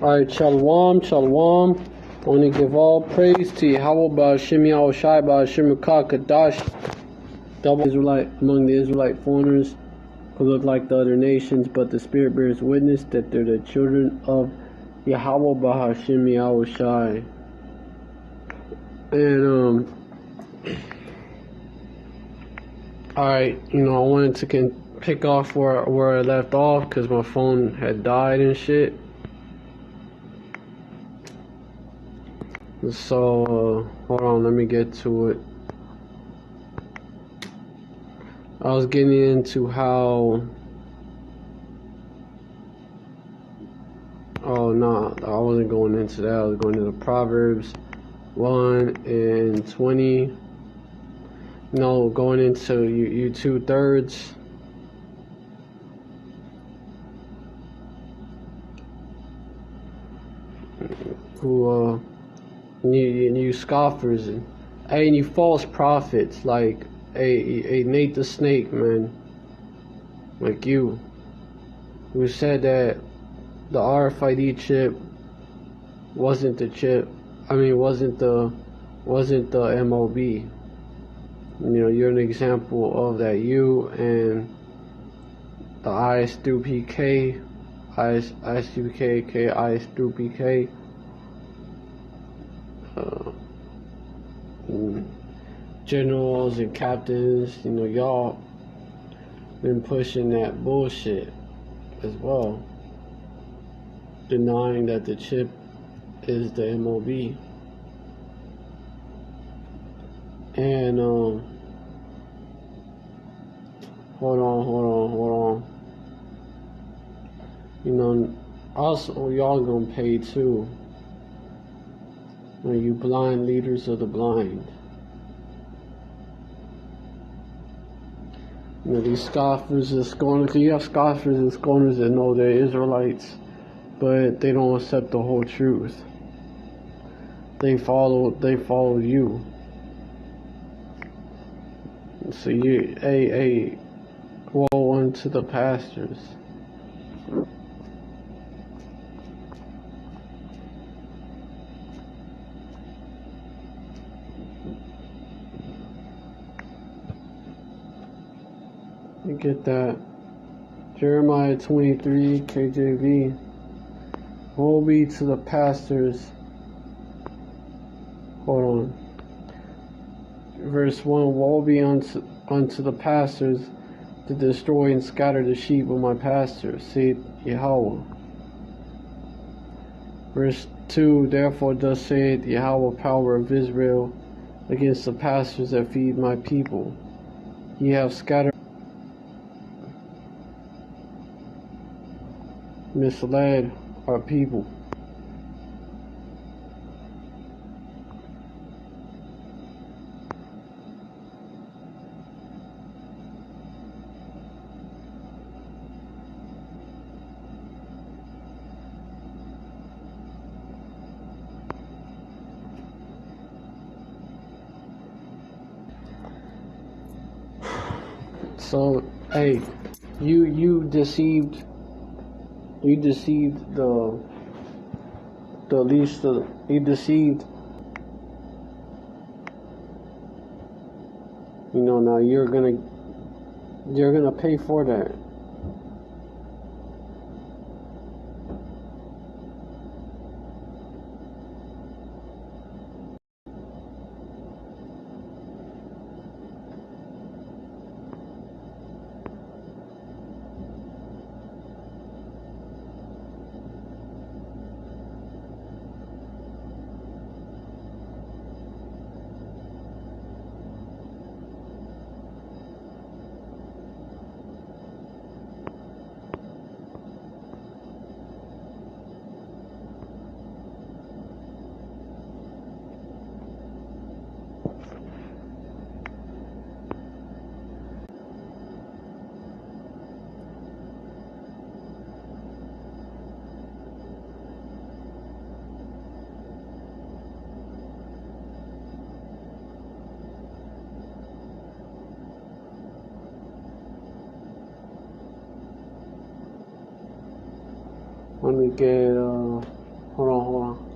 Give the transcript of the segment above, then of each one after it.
Alright, Shalom, Shalom. I want to give all praise to Yahweh Ba'Hashem Yahushai Ba'Hashem Kadash, double Israelite among the Israelite foreigners who look like the other nations, but the Spirit bears witness that they're the children of Yahweh Ba'Hashem Yahushai. And, alright, I wanted to pick off where I left off because my phone had died and shit. So, hold on, let me get to it. I was getting into how... Oh, no, I wasn't going into that. I was going into Proverbs 1 and 20. No, going into you 2/3. Who, you scoffers and you false prophets like a Nate the Snake, man, like you, who said that the RFID chip wasn't the chip. I mean, wasn't the MOB. You're an example of that. You and the IS through PK, IS through PK, IS through PK. Generals and captains, y'all been pushing that bullshit as well, denying that the chip is the MOB. And hold on. Also y'all gonna pay too. You blind leaders of the blind. These scoffers and scorners. You have scoffers and scorners that know they're Israelites, but they don't accept the whole truth. They follow you. So woe unto the pastors. You get that? Jeremiah 23, KJV. Woe be to the pastors. Hold on. Verse 1. Woe be unto the pastors to destroy and scatter the sheep of my pastors, saith Yahweh. Verse 2. Therefore thus saith Yahweh, power of Israel, against the pastors that feed my people. Ye have scattered, misled our people. So, hey, you deceived the least of, you deceived, now you're gonna pay for that. Let me get, hold on.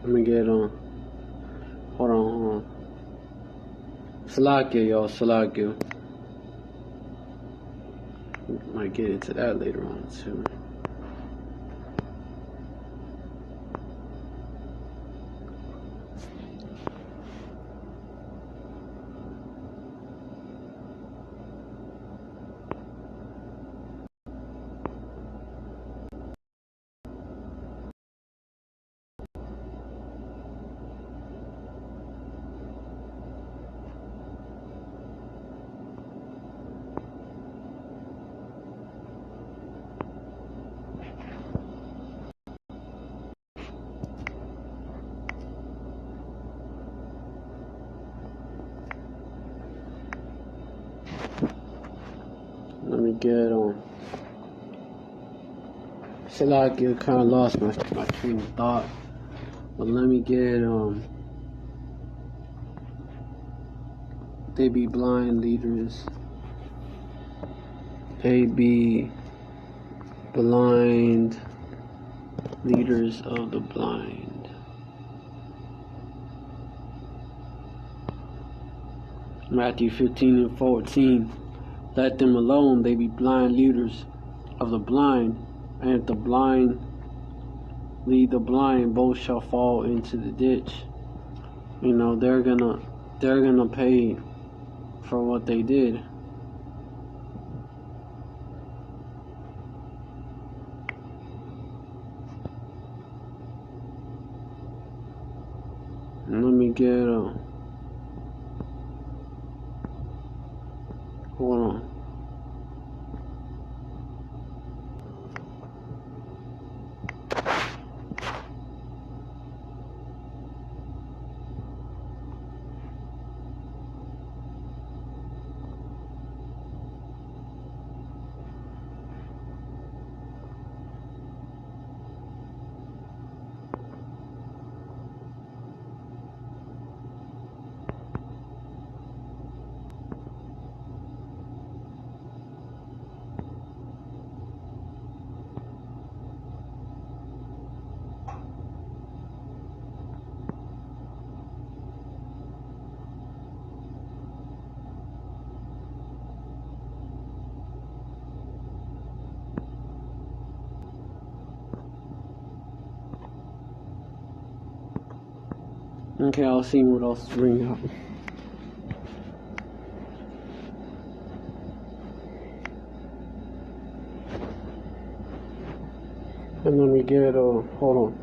Let me get, hold on. Salakia, y'all, Salakia. Might get into that later on, too. Let me get Salakia, kind of lost my train of thought. But let me get they be blind leaders. They be blind leaders of the blind. Matthew 15:14. Let them alone, they be blind leaders of the blind, and if the blind lead the blind, both shall fall into the ditch. You know, they're gonna pay for what they did. And let me get hold on. Okay, I'll see what else to bring up. And then we get hold on.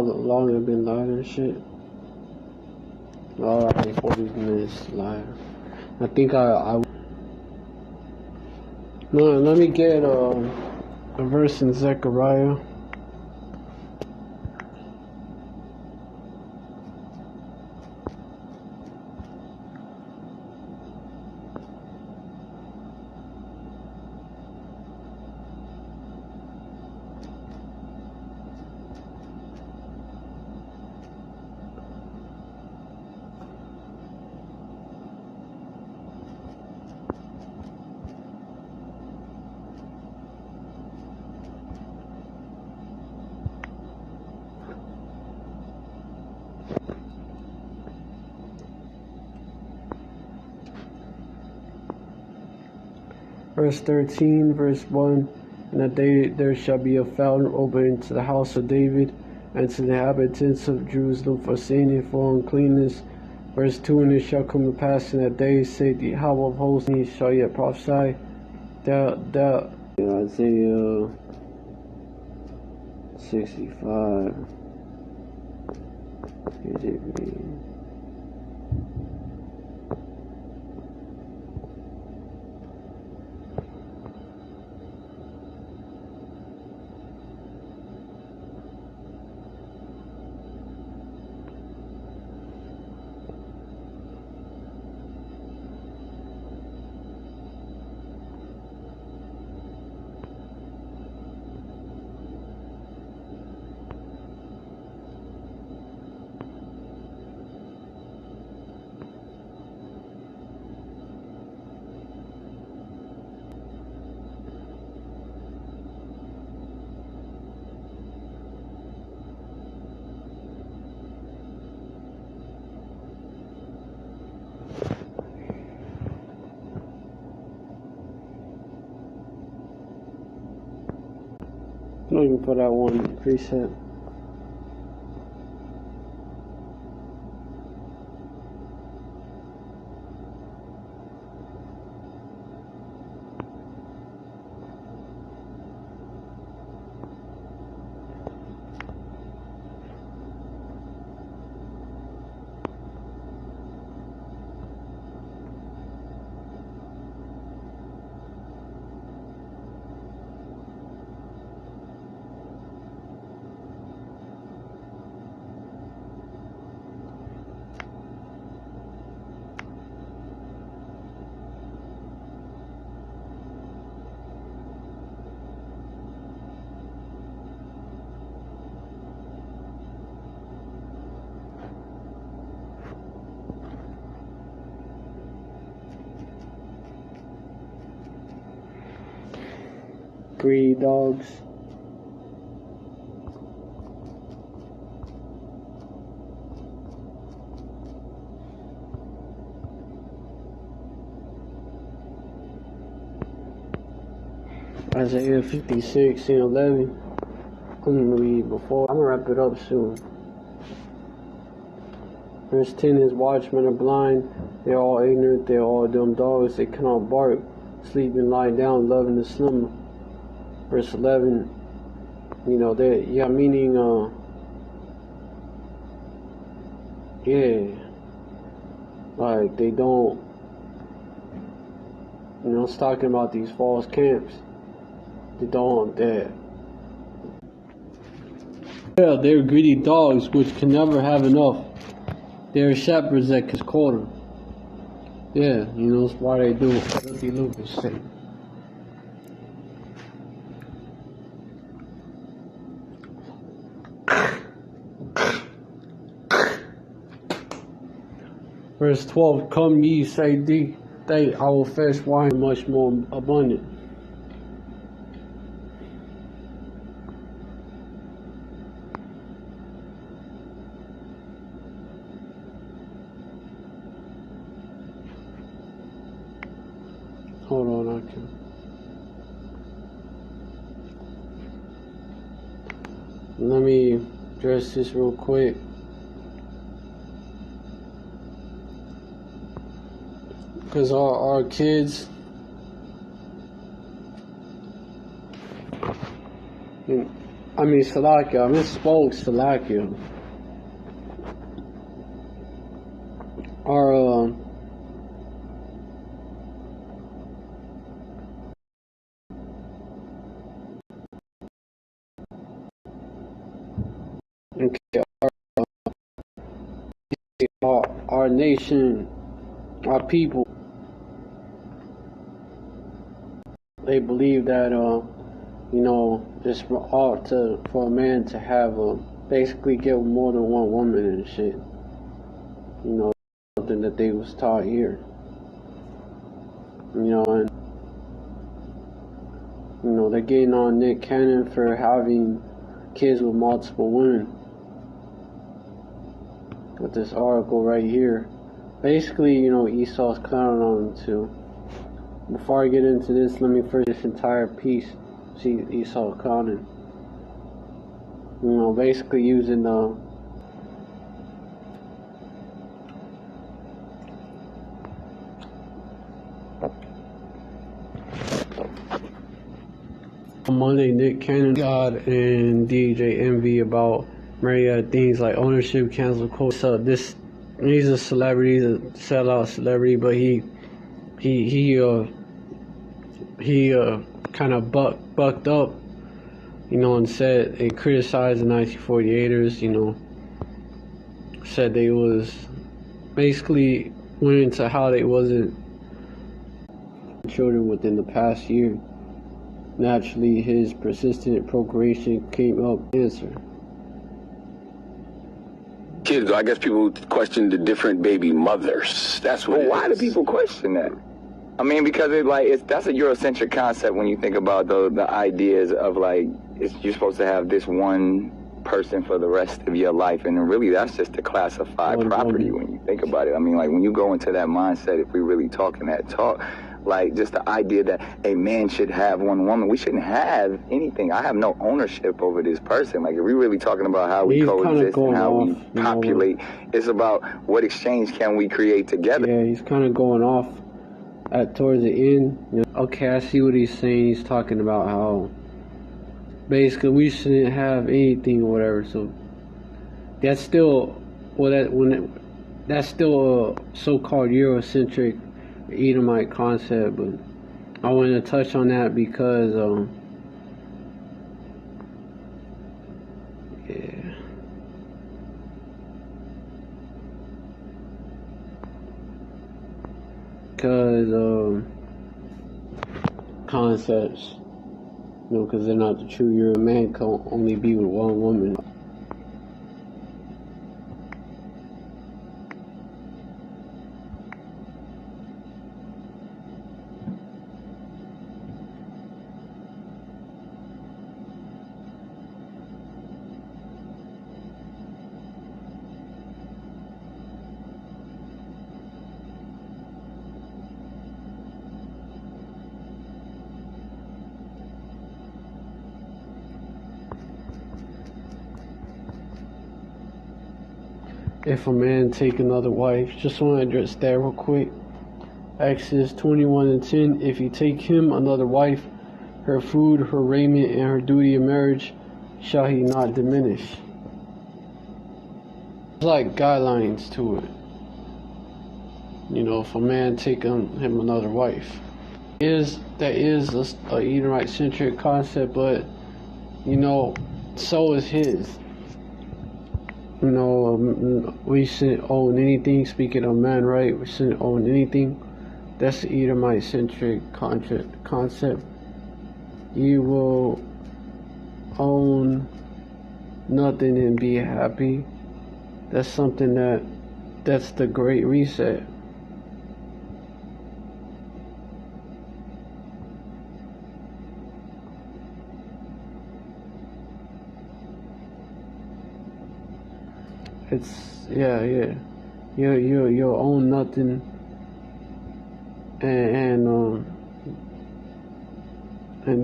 long I've been live and shit? Alright, 40 minutes live. I think I no, let me get a verse in Zechariah. Verse 13, verse 1, in that day there shall be a fountain open to the house of David and to the inhabitants of Jerusalem for sin and for uncleanness. Verse 2, and it shall come to pass in that day, say the Yahweh of hosts, he shall yet prophesy, that Isaiah 65. Here's it read. Looking for that one preset. Greedy dogs. Isaiah 56 and 11. I'm gonna read before. I'm gonna wrap it up soon. Verse 10 is watchmen are blind, they're all ignorant, they're all dumb dogs, they cannot bark, sleep and lie down, loving to slumber. Verse 11, meaning, like they don't, it's talking about these false camps. They're greedy dogs which can never have enough. They're shepherds that can quarter. Yeah, that's why they do filthy Lucas thing. Verse 12, come ye, say thee, I will fetch wine much more abundant. Hold on, I can. Let me address this real quick. Because our kids, I I mean Salakia. I misspoke. Salakia. Our okay, our nation, our people, they believe that it's ought to for a man to have basically get more than one woman and shit. Something that they was taught here. And they're getting on Nick Cannon for having kids with multiple women. With this article right here, basically, Esau's clowning on him too. Before I get into this, let me first this entire piece see Esau clowning. Basically using the Monday, Nick Cannon, God, and DJ Envy about myriad things like ownership, cancel culture. So he's a celebrity, he's a sellout celebrity, but he kind of bucked up, and said and criticized the 1948ers. Said they was basically went into how they wasn't children within the past year. Naturally, his persistent procreation came up answer. Kids, I guess people question the different baby mothers. That's what. Well, why do people question that? I mean, because that's a Eurocentric concept when you think about the ideas of you're supposed to have this one person for the rest of your life, and really that's just a classified property when you think about it. I mean, when you go into that mindset, if we really talking that talk. Just the idea that a man should have one woman. We shouldn't have anything. I have no ownership over this person. If we're really talking about how we coexist and how we populate, it's about what exchange can we create together. Yeah, he's kind of going off towards the end. Okay, I see what he's saying. He's talking about how basically we shouldn't have anything or whatever. So that's still that's still a so-called Eurocentric Edomite concept, but I wanted to touch on that because concepts, because they're not the true Euro. A man can only be with one woman. If a man take another wife, just want to address that real quick. Exodus 21:10. If you take him another wife, her food, her raiment, and her duty of marriage shall he not diminish. There's guidelines to it. If a man take him another wife, that is a Edomite centric concept, but so is his. We shouldn't own anything. Speaking of man, right? We shouldn't own anything. That's the Edomite centric concept. You will own nothing and be happy. That's something that's the Great Reset. It's you'll own nothing and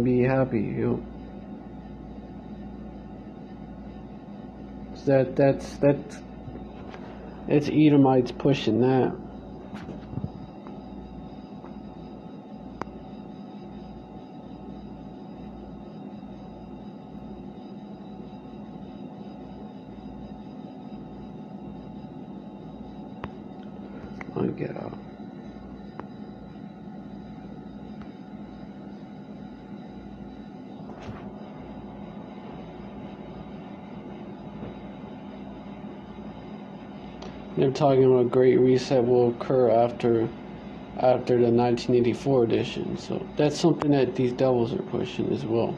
be happy. That's Edomites pushing that. Let me get out. They're talking about a great reset will occur after the 1984 edition. So that's something that these devils are pushing as well.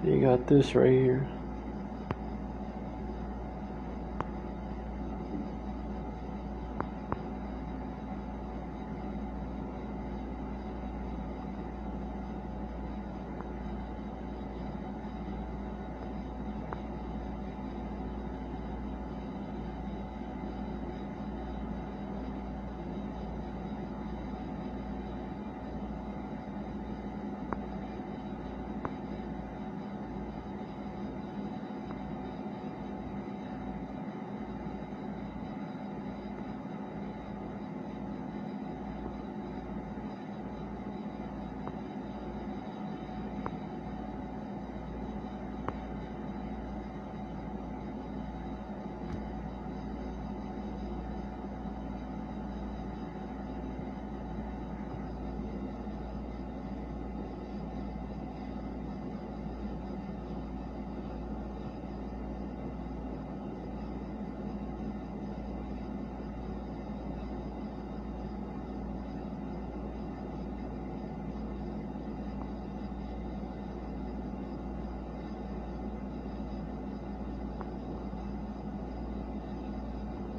You got this right here.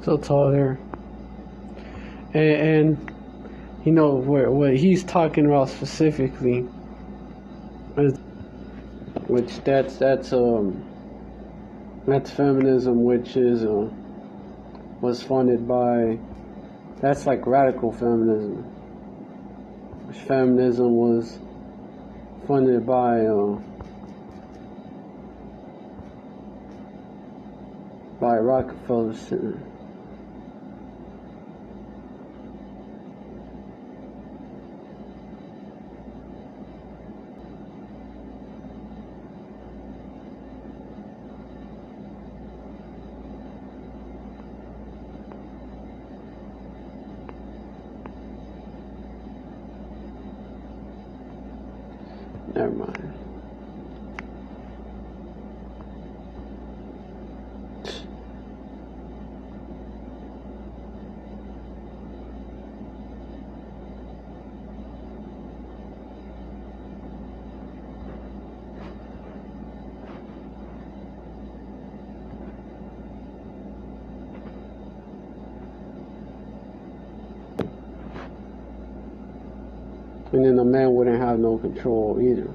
So tall there. And you know what he's talking about specifically is, which that's feminism, which is was funded by, that's like radical feminism, which feminism was funded by Rockefeller Center. Never mind. And then the man wouldn't have no control either.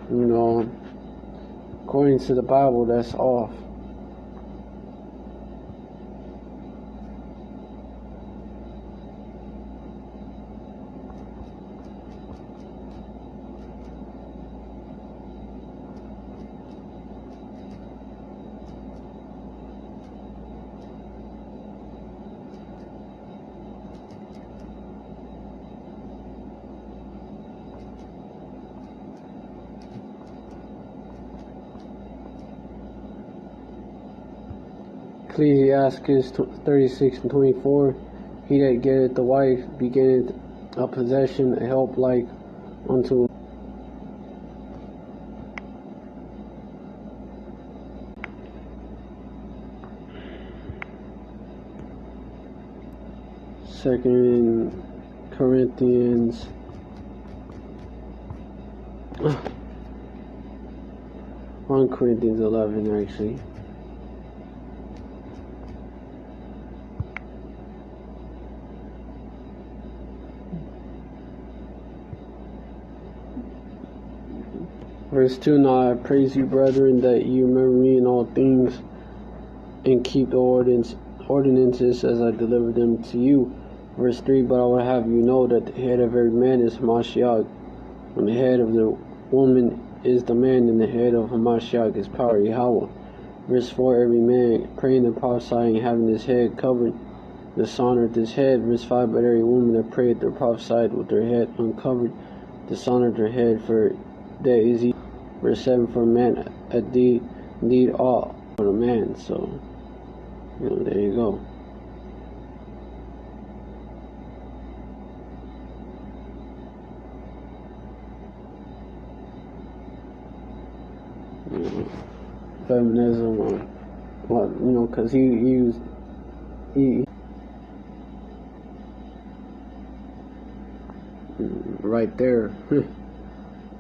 You know, according to the Bible, that's off. Ecclesiastes 36 and 24, he that getteth the wife beginneth a possession, a help like unto 2 Corinthians 1 Corinthians 11 actually. Verse 2, now I praise you, brethren, that you remember me in all things, and keep the ordinances as I delivered them to you. Verse 3, but I would have you know that the head of every man is Hamashiach, and the head of the woman is the man, and the head of Hamashiach is power, Yahweh. Verse 4, every man praying and prophesying, having his head covered, dishonored his head. Verse 5, but every woman that prayed or prophesied with her head uncovered, dishonored her head, for that is evil. Verse 7, for a man indeed all for a man. So, there you go. Feminism, because he right there,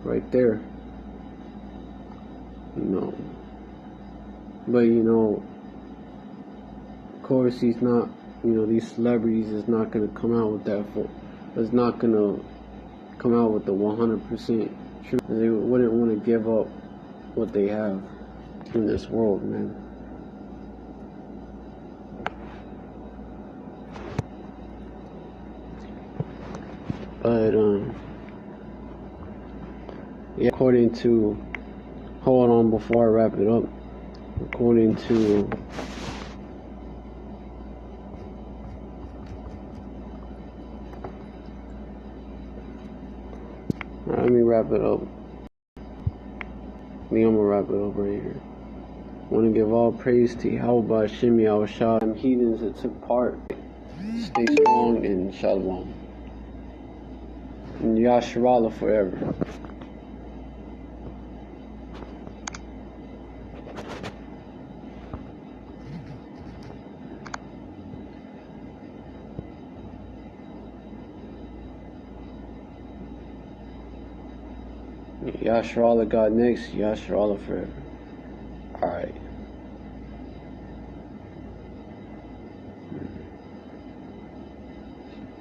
right there. But of course he's not, these celebrities is not going to come out with that it's not going to come out with the 100% truth. They wouldn't want to give up what they have in this world, man. But yeah, according to, hold on before I wrap it up, according to let me wrap it up. I'm gonna wrap it up right here. I want to give all praise to Yahweh Hashem Yahushua and heathens that took part. Stay strong and shalom. And Yasharallah forever. Yasharallah God next, Yasharallah forever. Alright.